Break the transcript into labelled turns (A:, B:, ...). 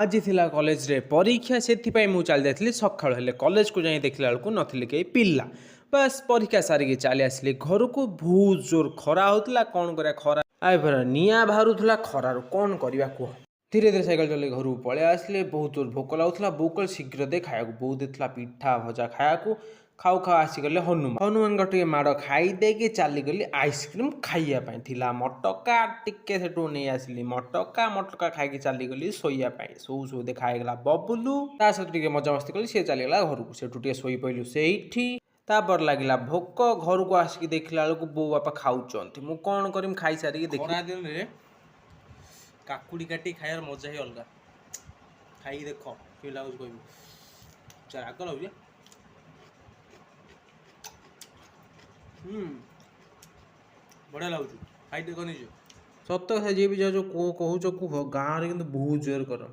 A: आज थिला कॉलेज रे परीक्षा से मुझे चल जाती सका कॉलेज को जाई देखला बेलू नथिले कई पिला बस परीक्षा सारिकी चली आसिली घर को बहुत जोर खरा होता कौन करा खरा आए भरा निआ बाहर खरार कौन करवा कह धीरे धीरे साइकेल चल घर को पलि आसिले बहुत जोर भोक लगुला बोक शीघ्र दे खाया बहुत देता पिठा भजा खाया खाऊ खाऊ आसीगले हनुमान टे माड़ खाईदे चलीगली आइसक्रीम खाइबापी थिला मटका टिके सेठू नहीं आसिली मटका मटका खाई चलीगली शोवाई शो शो दे खाईगला बबुलू ता सहित टे मजामस्ती कली सी चलीगला घर को सेठू टे शोई पइलु सेठी तापर लगिला भोक घर को आसिक देखला बेलू बो बापा खाऊंट मु कौन करमी खाई सारिकी देखा दिन में काकुड़ी काटी खायार मजा ही अलग खाई देख कि लगुच कह राग लगे बढ़िया लगुच खाई देख निज सत कथा जी भी जो कहूच कुह गाँव में बहुत जोर कर